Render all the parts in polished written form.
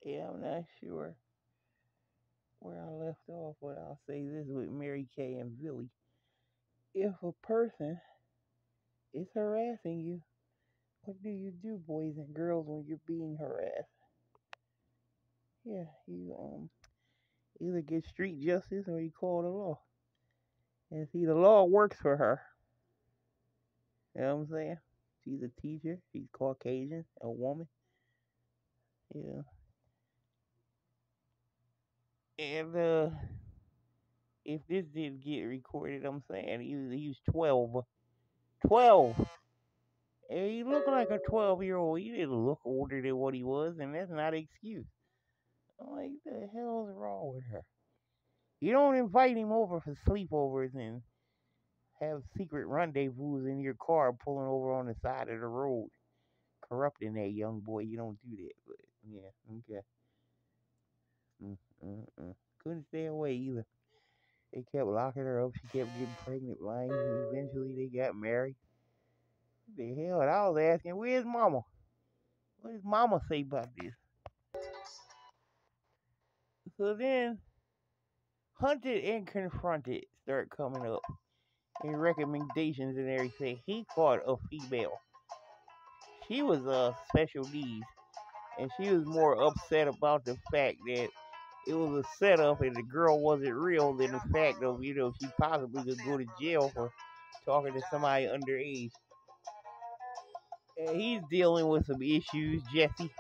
Yeah, I'm not sure where I left off, but I'll say this with Mary Kay and Billy. If a person is harassing you, what do, boys and girls, when you're being harassed? Yeah, you either get street justice or you call the law. And see, the law works for her. You know what I'm saying? She's a teacher. She's Caucasian, a woman. Yeah. And if this didn't get recorded, I'm saying he was 12. 12. And he looked like a 12-year-old. He didn't look older than what he was, and that's not an excuse. I'm like, the hell's wrong with her? You don't invite him over for sleepovers and have secret rendezvous in your car pulling over on the side of the road, corrupting that young boy. You don't do that. But yeah, okay. Mm. Couldn't stay away either. They kept locking her up. She kept getting pregnant by him. Eventually, they got married. What the hell? And I was asking, where's mama? What does mama say about this? So then, Hunted and Confronted start coming up in recommendations and everything. He caught a female. She was special needs, and she was more upset about the fact that it was a setup and the girl wasn't real than the fact of, she possibly could go to jail for talking to somebody underage. And he's dealing with some issues, Jesse.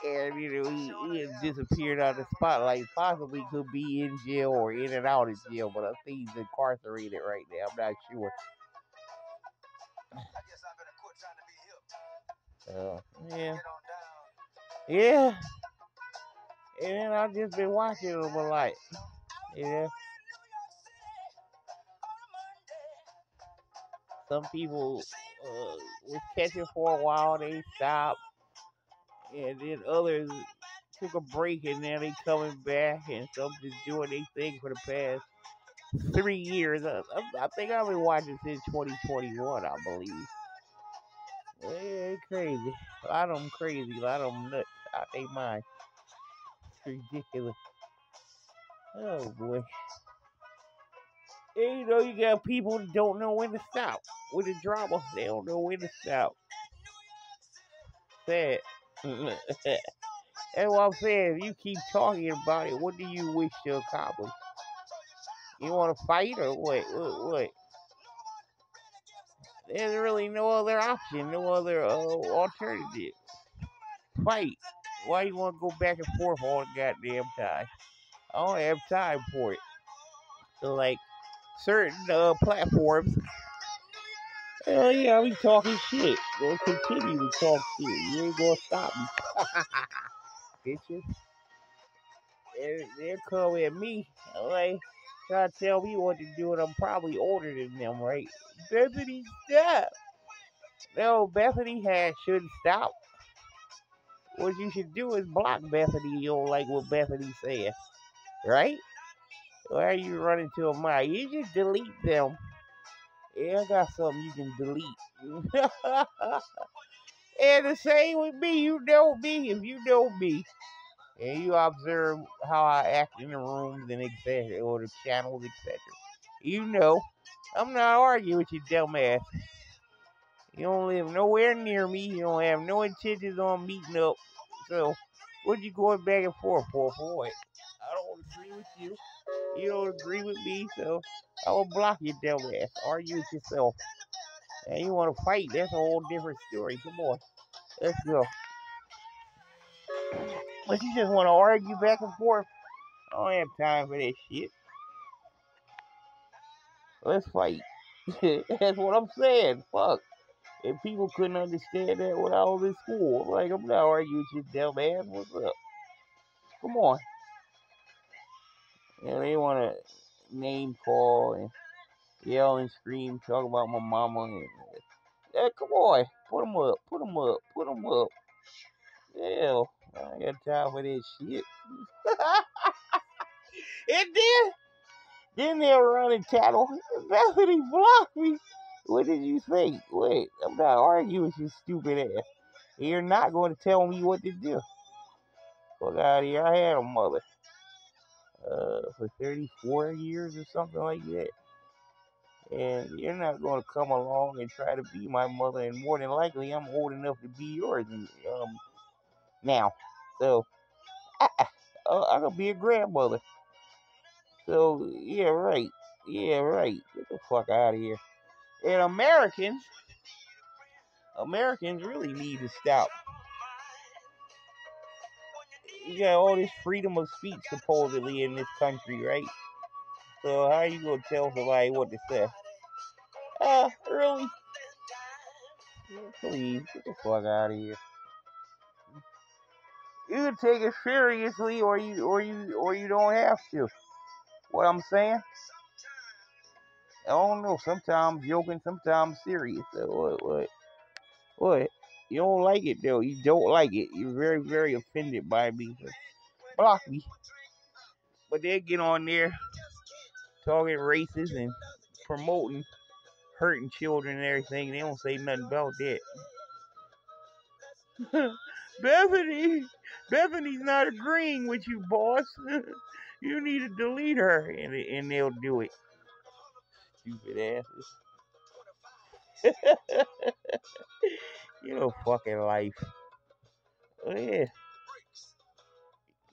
And, he has disappeared out of the spotlight. Possibly could be in jail or in and out of jail, but I think he's incarcerated right now. I'm not sure. Yeah. Yeah. And then I've just been watching him a lot. Yeah. Some people was catching for a while, they stopped. And then others took a break and now they coming back, and some just doing their thing for the past 3 years. I think I've been watching since 2021, I believe. Yeah, it's crazy. A lot of them crazy, a lot of them nuts out they mind. It's ridiculous. Oh boy. And you got people that don't know when to stop with the drama. They don't know when to stop. Sad. That's what I'm saying. If you keep talking about it, what do you wish to accomplish? You want to fight or what? What? There's really no other option, no other alternative. Fight. Why you want to go back and forth all the goddamn time? I don't have time for it. So like certain platforms, hell yeah, I be talking shit. Gonna continue to talk shit. You ain't gonna stop me, bitches. They're coming at me, like trying to tell me what to do, and I'm probably older than them, right? Bethany, stop. No, Bethany shouldn't stop. What you should do is block Bethany. You don't like what Bethany said, right? Why are you running to a mic? You just delete them. Yeah, I got something you can delete. And the same with me. You know me. If you know me and you observe how I act in the rooms and etc. or the channels, etc. You know, I'm not arguing with you, dumbass. You don't live nowhere near me. You don't have no intentions on meeting up. So, what you going back and forth for what? I don't agree with you. You don't agree with me, so I will block you, dumbass. Argue with yourself. And you want to fight? That's a whole different story. Come on, let's go. But you just want to argue back and forth. I don't have time for that shit. Let's fight. That's what I'm saying. Fuck. If people couldn't understand that when I was in school, like, I'm not arguing with you, dumbass. What's up? Come on. They want to name call and yell and scream, talk about my mama. And, yeah, come on. Put them up. Put them up. Put them up. Hell, I ain't got time for this shit. And then they'll run and tattle. Bethany blocked me. What did you say? What? I'm not arguing with your stupid ass. You're not going to tell me what to do. Fuck out of here. I had a mother for 34 years or something like that. And you're not going to come along and try to be my mother. And more than likely, I'm old enough to be yours now. So, I could be a grandmother. So, yeah, right. Yeah, right. Get the fuck out of here. And Americans really need to stop. You got all this freedom of speech supposedly in this country, right? So how you gonna tell somebody what to say? Really? Please, get the fuck out of here. You can take it seriously, or you don't have to. What I'm saying? I don't know. Sometimes joking, sometimes serious. So what? You don't like it though. You don't like it. You're very, very offended by me. So block me. But they get on there talking racist and promoting hurting children and everything. They don't say nothing about that. Bethany's not agreeing with you, boss. You need to delete her, and they'll do it. Stupid asses. You know, fucking life. Oh, yeah.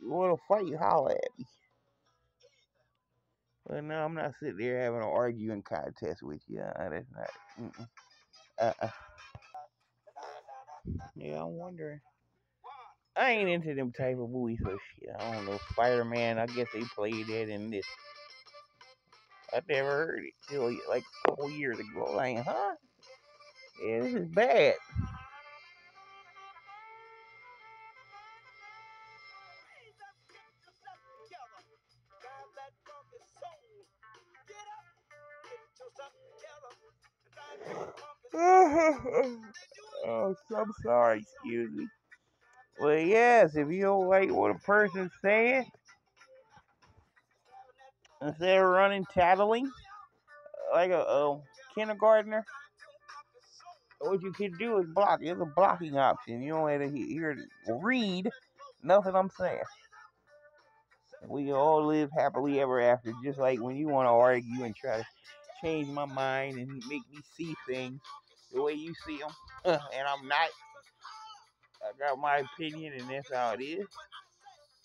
You want to fight? Holler at me. But no, I'm not sitting there having an arguing contest with you. That's not. Mm-mm. Uh-uh. Yeah, I'm wondering. I ain't into them type of movies, so shit. I don't know. Spider-Man, I guess they played that in this. I never heard it till like a couple years ago. Like, huh? Yeah, this is bad. Oh, I'm sorry. Excuse me. Well, yes, if you don't like what a person's saying, instead of running tattling like a kindergartner, what you can do is block. There's a blocking option. You don't have to hear read nothing I'm saying. We all live happily ever after, just like when you want to argue and try to change my mind and make me see things the way you see them. And I'm not. I got my opinion, and that's how it is.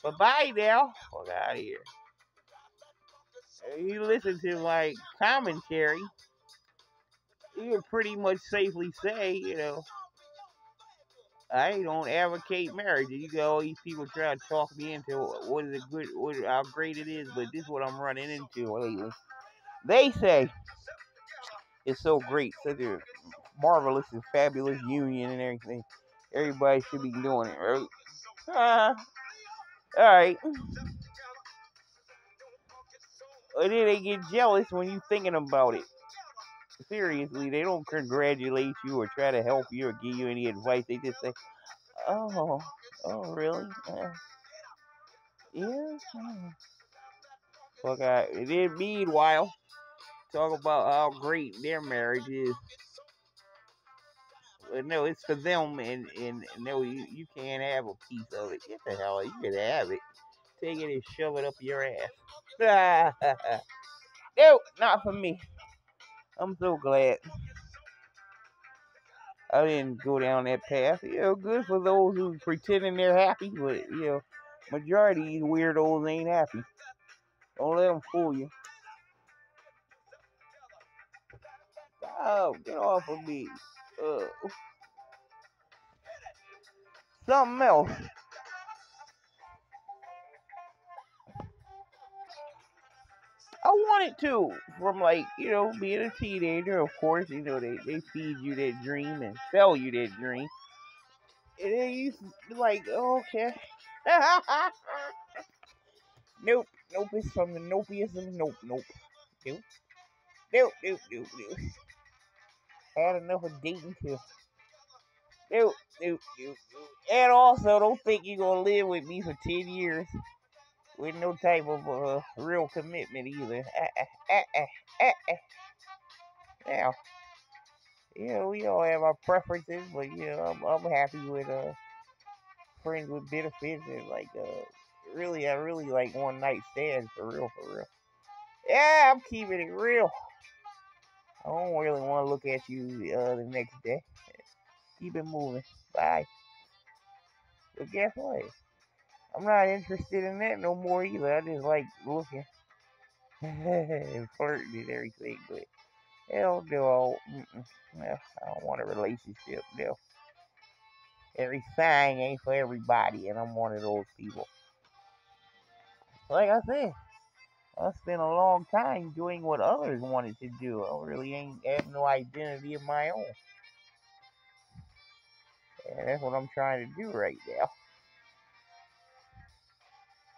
But bye now. Fuck out of here. You listen to my commentary, you can pretty much safely say, I don't advocate marriage. You got all these people trying to talk me into how great it is, but this is what I'm running into lately. They say it's so great, such a marvelous and fabulous union and everything. Everybody should be doing it, right? Alright. But then they get jealous when you thinking about it. Seriously, they don't congratulate you or try to help you or give you any advice. They just say, oh, really? Yeah. Fuck out. And then meanwhile, talk about how great their marriage is. But no, it's for them, and no, you can't have a piece of it. Get the hell out. You can have it. Take it and shove it up your ass. No, not for me. I'm so glad I didn't go down that path. Good for those who pretending they're happy, but majority of these weirdos ain't happy. Don't let them fool you. Oh, get off of me. Something else. I wanted to, from being a teenager, of course, they feed you that dream and sell you that dream. And then you like, oh, okay. Nope, it's from the nopeism. Nope. Had enough of dating too. Nope. And also, don't think you're gonna live with me for 10 years with no type of real commitment either. Now, We all have our preferences, but I'm happy with friends with benefits and like I really like one night stands for real, for real. Yeah, I'm keeping it real. I don't really want to look at you the next day. Keep it moving. Bye. But guess what? I'm not interested in that no more either. I just like looking and flirting and everything. But hell no, no, I don't want a relationship. No, everything ain't for everybody, and I'm one of those people. Like I said, I spent a long time doing what others wanted to do. I really ain't have no identity of my own, and that's what I'm trying to do right now.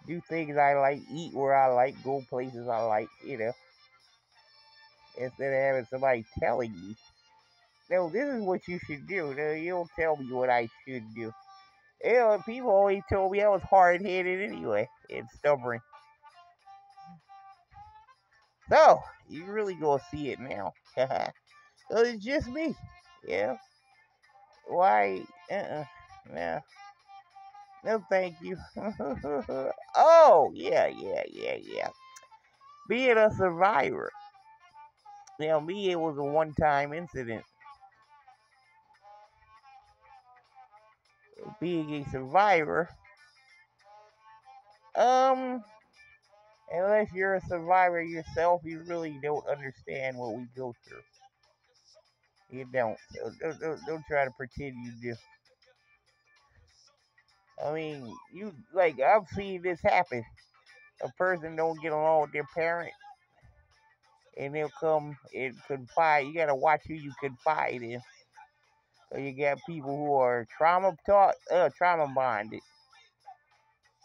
Do things I like, eat where I like, go places I like, instead of having somebody telling me, no, this is what you should do. No, you don't tell me what I should do. People always told me I was hard headed anyway and stubborn. So, you really gonna see it now. So it's just me. Yeah. Why? No. No, thank you. Oh, yeah. Being a survivor. Me, it was a one time incident. Being a survivor, um, unless you're a survivor yourself, you really don't understand what we go through. You don't. So don't try to pretend you do. I mean, I've seen this happen. A person don't get along with their parent, and they'll come and confide. You gotta watch who you confide in. So you got people who are trauma bonded.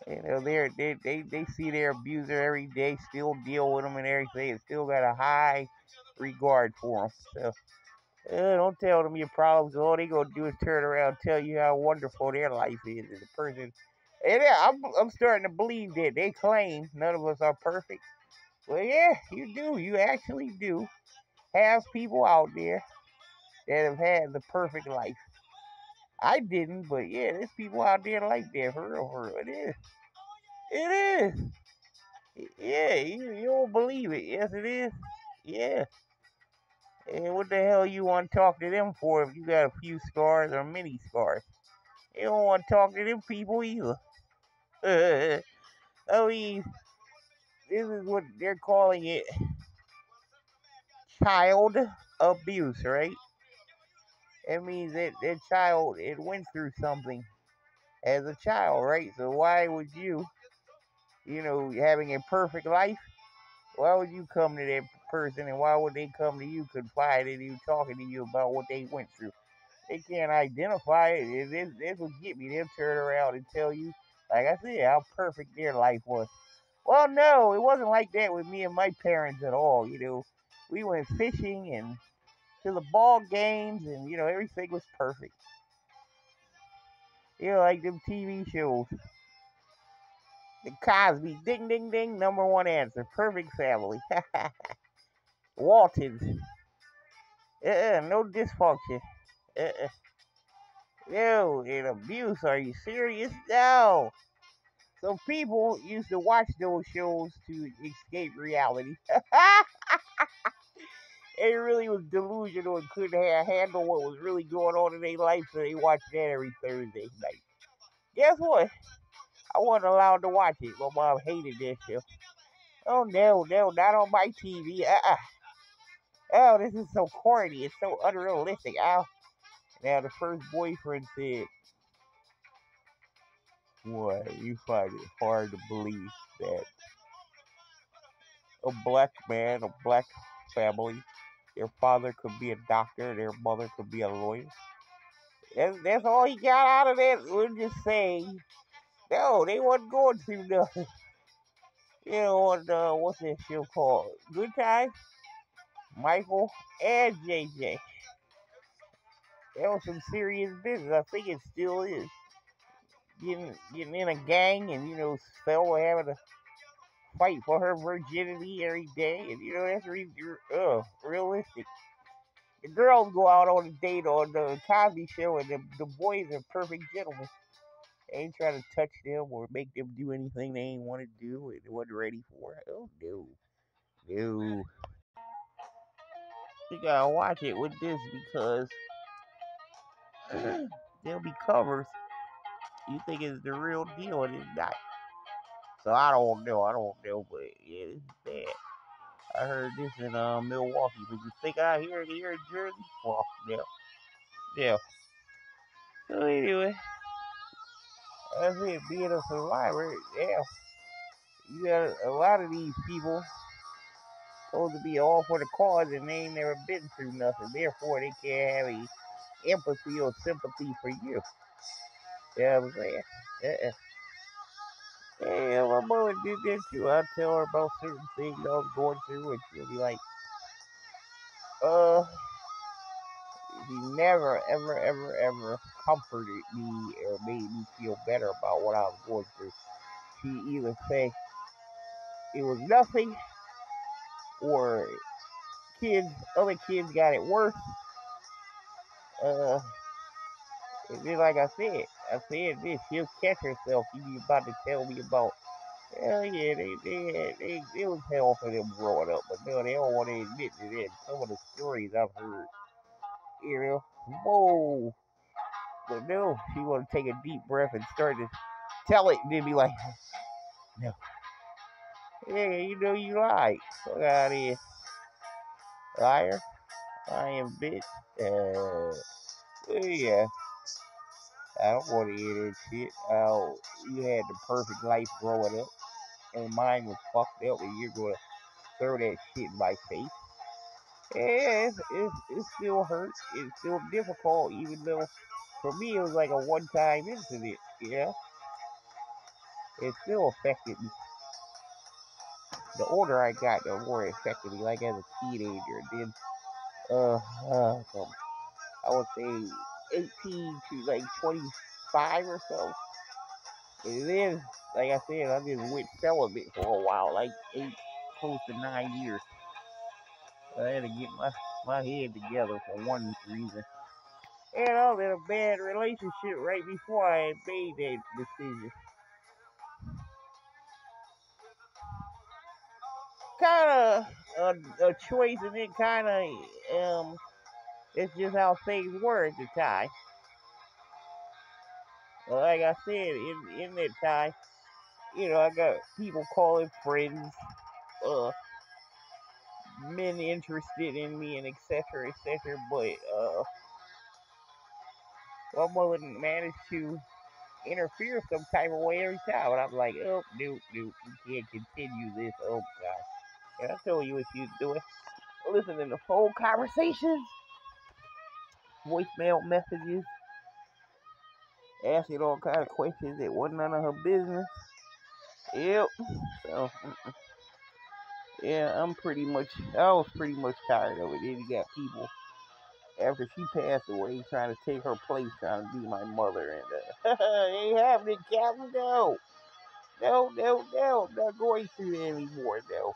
They see their abuser every day, still deal with them and everything, and still got a high regard for them. So don't tell them your problems. All they gonna do is turn around and tell you how wonderful their life is. And the person, and yeah, I'm starting to believe that they claim none of us are perfect. Well, yeah, you do. You actually do have people out there that have had the perfect life. I didn't, but yeah, there's people out there like that for real, for real. It is. It is. Yeah, you don't believe it. Yes, it is. Yeah. And what the hell you want to talk to them for if you got a few scars or many scars? You don't want to talk to them people either. I mean, this is what they're calling it child abuse, right? It means that that child, it went through something as a child, right? So why would you, having a perfect life, why would you come to that person and why would they come to you, confide in you, talking to you about what they went through? They can't identify it. This will get me. They'll turn around and tell you, like I said, how perfect their life was. Well, no, it wasn't like that with me and my parents at all. We went fishing and to the ball games, and everything was perfect. Like them TV shows. The Cosby, ding, ding, ding, number one answer, perfect family. Waltons, no dysfunction. Uh-uh. No, and abuse. Are you serious? No. So people used to watch those shows to escape reality. They really was delusional and couldn't handle what was really going on in their life, so they watched that every Thursday night. Guess what? I wasn't allowed to watch it. My mom hated that show. Oh no, not on my TV. Oh, this is so corny. It's so unrealistic. Oh. Now the first boyfriend said, "Why you find it hard to believe that a black man, a black family, their father could be a doctor, their mother could be a lawyer." That's all he got out of that. We're just saying, no, they wasn't going through nothing. What's that show called? Good Time? Michael and JJ. That was some serious business. I think it still is. Getting in a gang and, Stella having to fight for her virginity every day. And, that's realistic. The girls go out on a date on the Cosby Show, and the boys are perfect gentlemen. They ain't trying to touch them or make them do anything they ain't want to do and they wasn't ready for. Oh no, no. You gotta watch it with this because there'll be covers. You think it's the real deal and it's not. So I don't know. But yeah, it's bad. I heard this in Milwaukee, but you think I hear it here in Jersey? Well, yeah, yeah. So anyway, that's it. Being a survivor, yeah. You got a lot of these people supposed to be all for the cause and they ain't never been through nothing. Therefore, they can't have any empathy or sympathy for you. You know what I'm saying? Uh-uh. Yeah, my mother did that too. I tell her about certain things I was going through, and she'll be like, uh, she never, ever, ever, ever comforted me or made me feel better about what I was going through. She either say it was nothing or other kids got it worse. Uh, and then like I said this, she'll catch herself. She be about to tell me about, hell yeah, it was hell for them growing up, but no, they don't want to admit to that. Some of the stories I've heard, you know, whoa. But no, she want to take a deep breath and start to tell it, and then be like, no, yeah, you know you lied. Fuck out of here, liar. I am bitch. Yeah, I don't want to hear that shit. Oh, you had the perfect life growing up, and mine was fucked up, and you're gonna throw that shit in my face. Yeah, it still hurts. It's still difficult, even though for me it was like a one-time incident. Yeah, it still affected me. The older I got, the more it affected me. Like as a teenager, then from I would say 18 to like 25 or so, and then like I said, I just went celibate for a while, like close to 9 years. I had to get my head together for one reason. And I was in a bad relationship right before I had made that decision. Kind of a choice, and it kind of it's just how things were at the time. Like I said, in that time, I got people calling friends, uh, men interested in me, and etc. etc. But my mother managed to interfere some type of way every time, and I'm like, oh, nope, nope, we can't continue this. Oh God. And I tell you what she's doing. Listening to phone conversations, voicemail messages, asking all kind of questions that wasn't none of her business. Yep. So, yeah, I was pretty much tired of it. Then you got people after she passed away trying to take her place, trying to be my mother, and ain't happening, Captain. No, no, no, no, I'm not going through that anymore. No.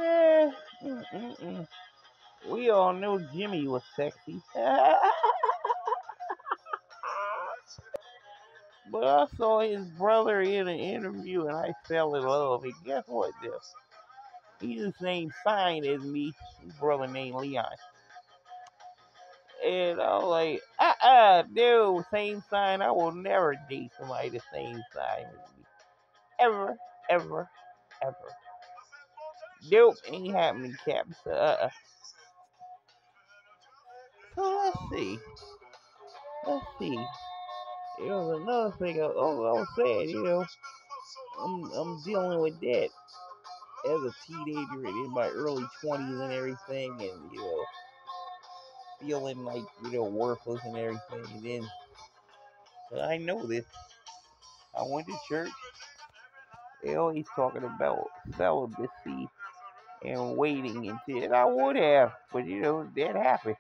Eh, mm-mm-mm. We all know Jimmy was sexy. But I saw his brother in an interview and I fell in love. And guess what, though? He's the same sign as me. His brother named Leon. And I was like, no, same sign. I will never date somebody the same sign as me. Ever, ever, ever. Nope, ain't happening, Cap. So let's see. Let's see. Another thing I was saying, I'm dealing with that as a teenager and in my early 20s and everything, and feeling like worthless and everything. And then I know this. I went to church. They always talking about celibacy and waiting until, and I would have, but that happened.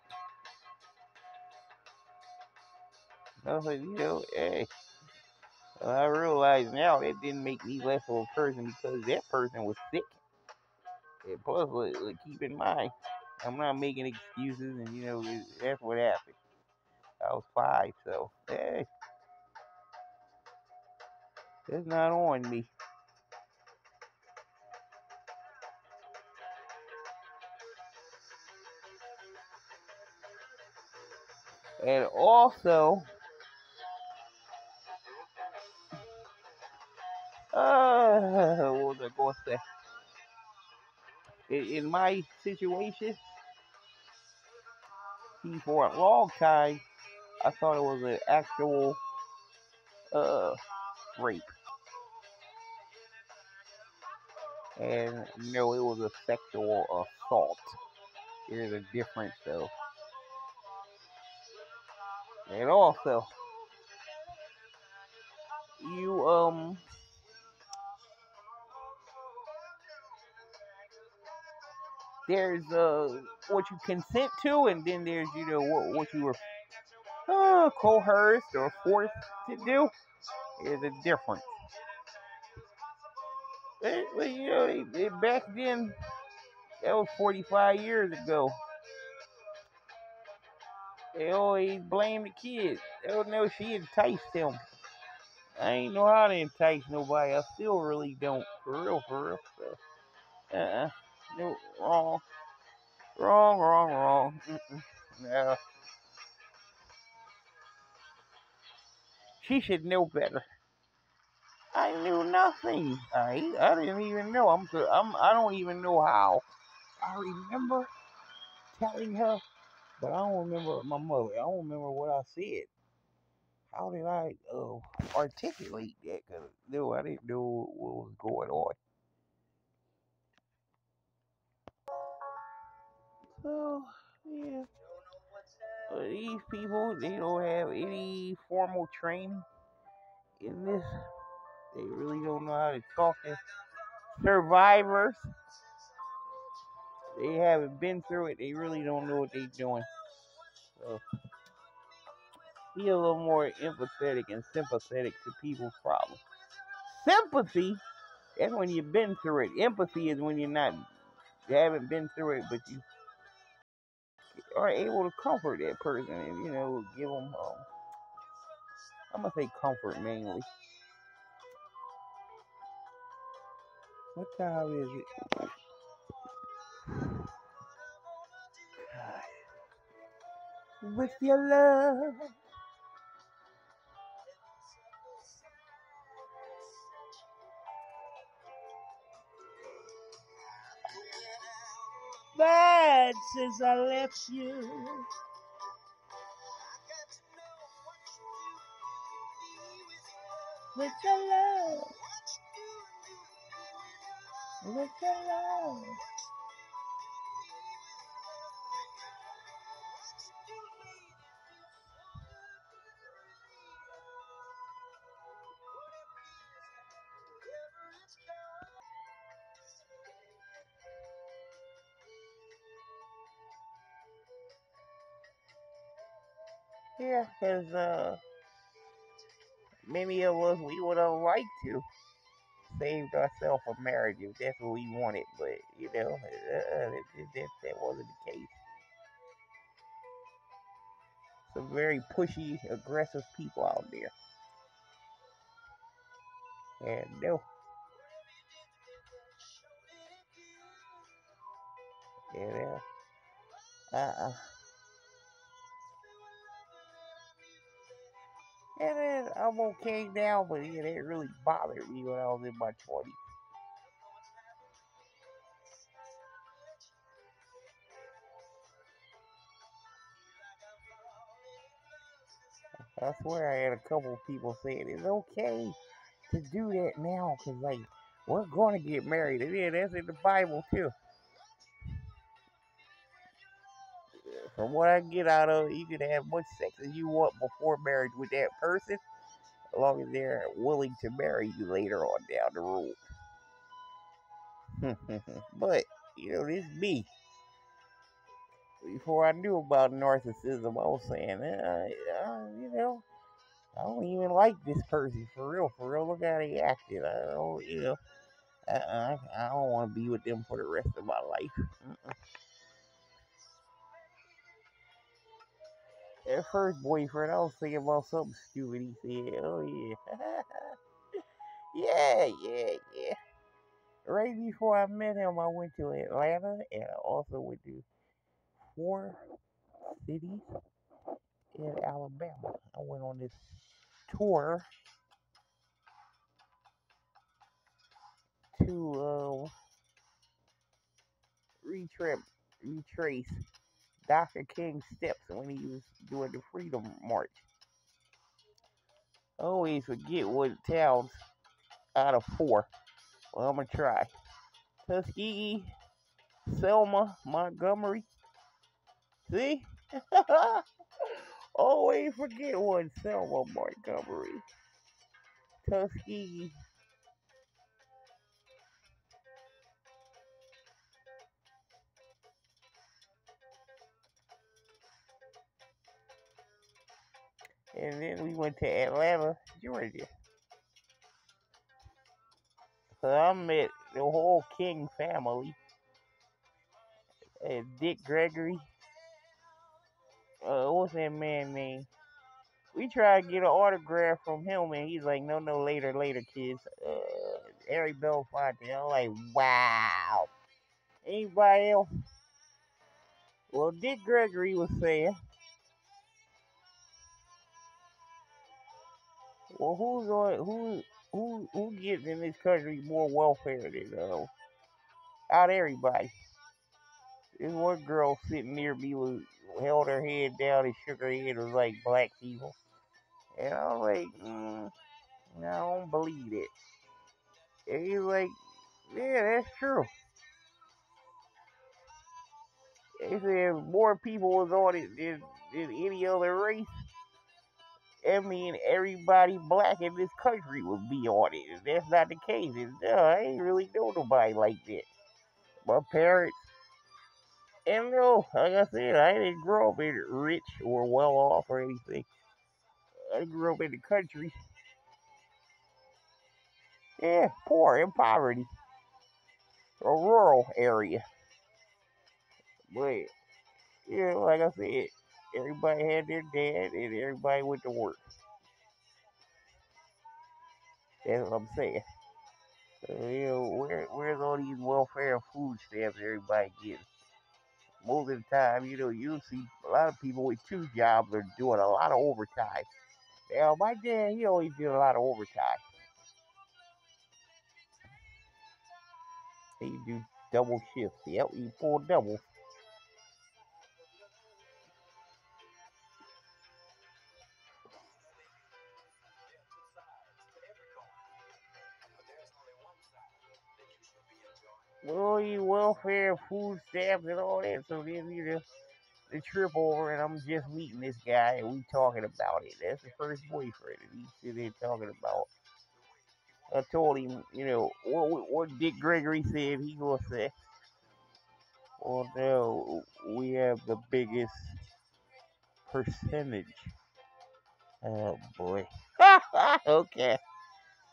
I was like, hey. Well, I realize now that didn't make me less of a person because that person was sick. And plus, keep in mind, I'm not making excuses, and that's what happened. I was 5, so hey, it's not on me. And also, what was I going to say? In my situation, see, for a long time, I thought it was an actual uh rape, and no, it was a sexual assault. There's a difference, though. And also, you there's what you consent to, and then there's what you were coerced or forced to do. There's a difference. Back then, that was 45 years ago. They always blame the kid. They don't know she enticed him. I ain't know how to entice nobody. I still really don't. For real, for real. So, no, wrong. Wrong, wrong, wrong. No. She should know better. I knew nothing. I didn't even know. I don't even know how. I remember telling her, but I don't remember my mother. I don't remember what I said. How did I articulate that? Cause no, I didn't know what was going on. So yeah, these people they don't have any formal training in this. They really don't know how to talk to survivors. They haven't been through it. They really don't know what they're doing. So be a little more empathetic and sympathetic to people's problems. Sympathy is when you've been through it. Empathy is when you haven't been through it, but you are able to comfort that person and give them. I'm gonna say comfort mainly. What time is it? With your love. But since I left you, with your love, with your love. Yeah, because many of us, we would have liked to saved ourselves a marriage if that's what we wanted, but that wasn't the case. Some very pushy, aggressive people out there, and no, yeah, uh. And then I'm okay now, but yeah, that really bothered me when I was in my 20s. I swear I had a couple of people saying it's okay to do that now, because, like, we're going to get married. And yeah, that's in the Bible, too. From what I get out of it, you can have much sex as you want before marriage with that person, as long as they're willing to marry you later on down the road. But, this me. Before I knew about narcissism, I was saying, I don't even like this person for real. For real, look how they acted. I don't, I don't want to be with them for the rest of my life. At first boyfriend, I was thinking about something stupid he said. Oh yeah, yeah. Right before I met him, I went to Atlanta, and I also went to 4 cities in Alabama. I went on this tour to retrace Dr. King's steps when he was doing the Freedom March. I always forget what towns out of 4. Well, I'm gonna try. Tuskegee, Selma, Montgomery. See? Always forget one. Selma, Montgomery, Tuskegee. And then we went to Atlanta, Georgia. So I met the whole King family. Dick Gregory. What's that man name? We tried to get an autograph from him, and he's like, no, later, kids. Harry Belafonte. I'm like, wow. Anybody else? Well, Dick Gregory was saying, well, who gets in this country more welfare than out everybody? This one girl sitting near me held her head down and shook her head. It was like black people, and I was like, I don't believe it. And he's like, yeah, that's true. They said more people was on it than any other race. I mean, everybody black in this country would be on it. If that's not the case, I ain't really know nobody like that. My parents, and no, like I said, I didn't grow up in rich or well off or anything. I grew up in the country. Yeah, poor in poverty, a rural area. But like I said, everybody had their dad and everybody went to work. That's what I'm saying. Where's all these welfare and food stamps everybody gets? Most of the time, you'll see a lot of people with 2 jobs are doing a lot of overtime. Now, my dad, he always did a lot of overtime. He do double shifts. Yep, he pulled double. Well, you welfare, food stamps, and all that. So then the trip over, and I'm just meeting this guy, and we talking about it. That's the first boyfriend, and he's sitting there talking about. I told him, what Dick Gregory said. He gonna say, "Well, no, we have the biggest percentage." Oh boy. Okay.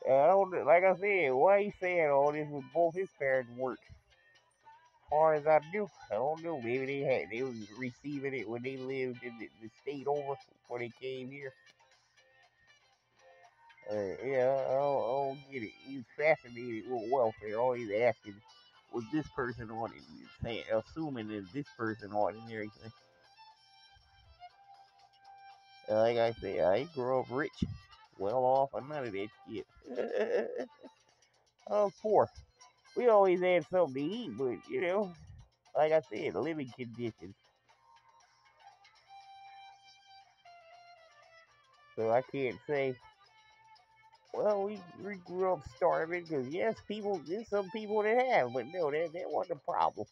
I don't like I said. Why he saying all this with both his parents work? As far as I do, I don't know. Maybe they was receiving it when they lived in the state over before they came here. Yeah, I don't get it. He's fascinated with welfare. Always asking, was this person on it? Saying, assuming that this person on it and everything. Like I said, I ain't grew up rich, well off, or none of that shit. I was poor. We always had something to eat, but like I said, living conditions. So I can't say, well, we grew up starving because yes, there's some people that have, but no, that wasn't a problem.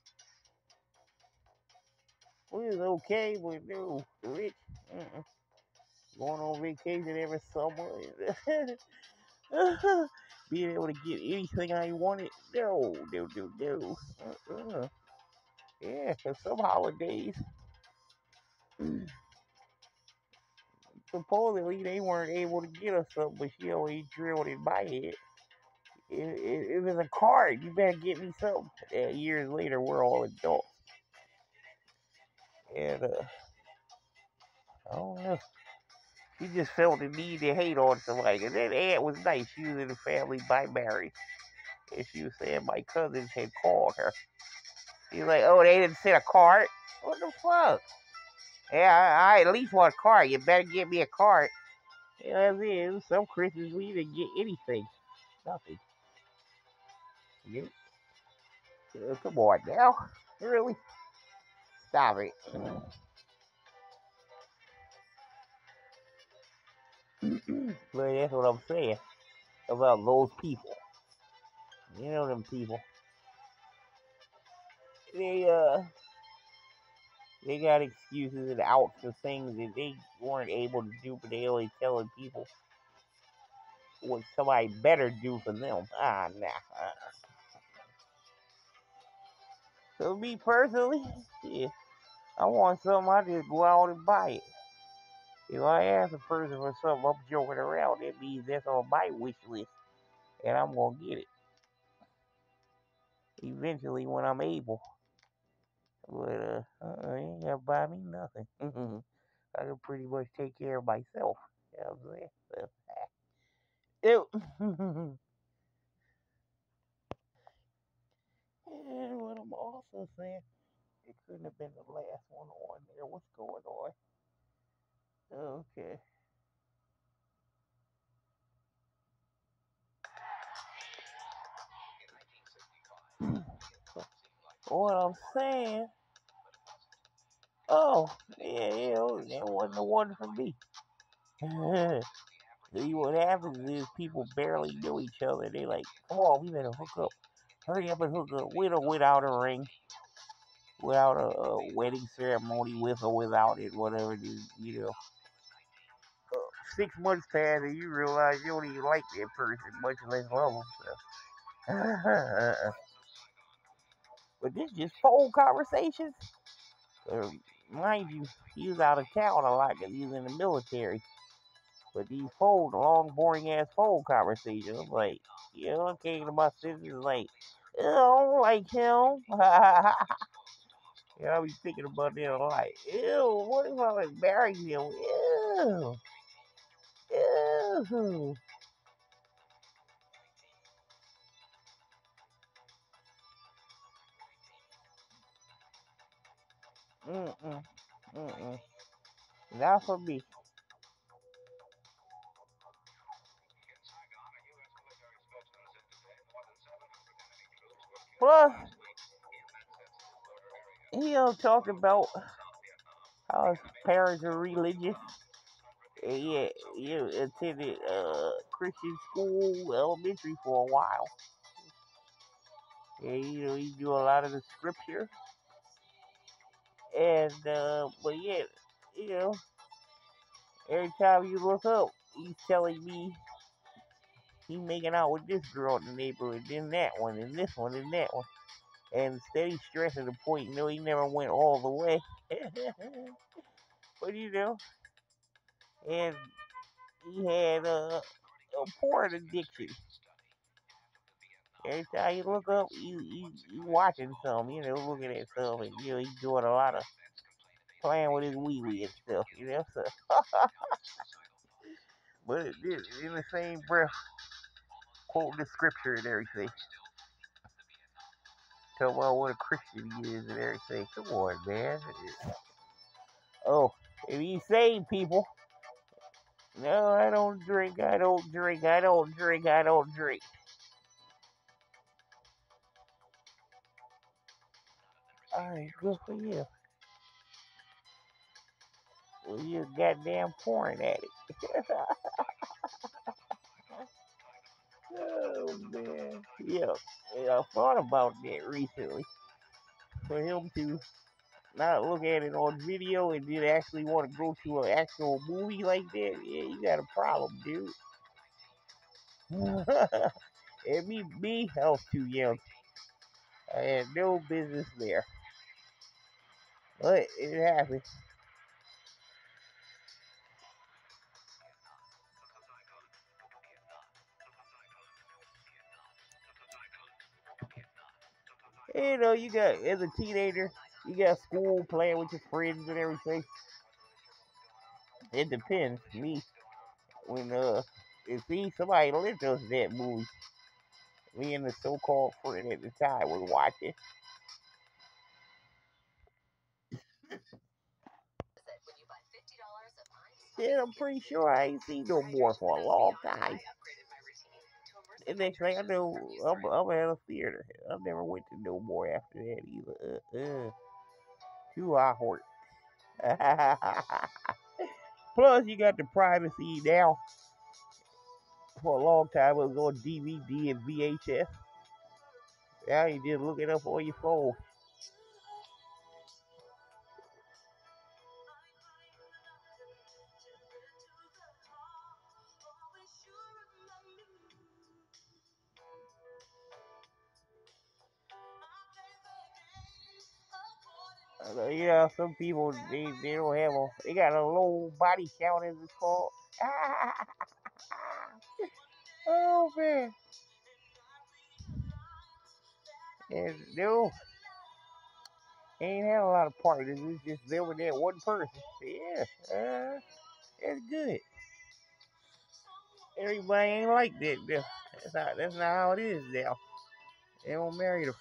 We was okay, but no, rich. Uh-uh. Going on vacation every summer, being able to get anything I wanted. No. Uh-uh. Yeah, 'cause some holidays supposedly they weren't able to get us something, but she always drilled in my head. It was a card. You better get me something. Years later, we're all adults. And, I don't know. She just felt the need to hate on somebody. And that aunt was nice. She was in the family by marriage. And she was saying my cousins had called her. She's like, oh, they didn't send a card? What the fuck? Yeah, I at least want a card. You better get me a card. Yeah, that's it. Some Christmas we didn't get anything. Nothing. You, come on now. Really? Stop it. But that's what I'm saying about those people. You know them people. They they got excuses and outs for things that they weren't able to do, but they only telling people what somebody better do for them. Nah. So me personally, yeah, I want something, I just go out and buy it. If I ask a person for something, I'm joking around. That means that's on my wish list, and I'm gonna get it eventually when I'm able. But you ain't gotta buy me nothing. I can pretty much take care of myself. You know what I'm saying? So, ew. And what I'm also saying, it couldn't have been the last one on there. What's going on? Okay. What I'm saying, oh, yeah, that wasn't the one for me. See, what happens is people barely know each other. They like, come on, we better hook up. Hurry up and hook up with or without a ring, without a wedding ceremony, with or without it, whatever it is, 6 months pass and you realize you don't even like that person, much less love them. So. But this just phone conversations. Uh, Mind you, he was out of town a lot because he was in the military. But these long, boring ass phone conversations, I'm like, I came to my senses like, I don't like him. I be thinking about that like, ew, what if I like marry him? Ew, ew. Mm-mm, mm-mm. Not for me. Plus, he talked about how his parents are religious. Yeah, you attended Christian school, elementary for a while. And he do a lot of the scripture. And but yeah, you know, every time you look up, he's telling me he making out with this girl in the neighborhood, then that one, and this one, and that one. And steady stressing the point, he never went all the way. But and he had a porn addiction. Every time you look up, you watching some, looking at some, and he's doing a lot of playing with his wee wee and stuff. So, but in the same breath, quoting the scripture and everything, tell about what a Christian he is and everything. Come on, man. Oh, and he's saying people, no, I don't drink, I don't drink, I don't drink, I don't drink. All right, good for you. Well, you're a goddamn porn addict. Oh man, yeah, I thought about that recently. For him to not look at it on video and then actually want to go to an actual movie like that, yeah, you got a problem, dude. And me, I was too young. I had no business there, but it happened. You know, you got as a teenager, you got school playing with your friends and everything. It depends. Me, when if see somebody lent us that movie, me and the so-called friend at the time was watching. And I'm pretty sure I ain't seen no more for a long time. And next thing I know, I'm at a theater. I never went to no more after that either. Too awkward. Plus, you got the privacy now. For a long time, it was on DVD and VHS. Now you just look it up on your phone. Yeah, some people they don't have a they got a low body count as it's called. Oh man, and no, ain't had a lot of partners. It's just them and that one person. Yeah, that's good. Everybody ain't like that. That's not how it is now. They don't marry the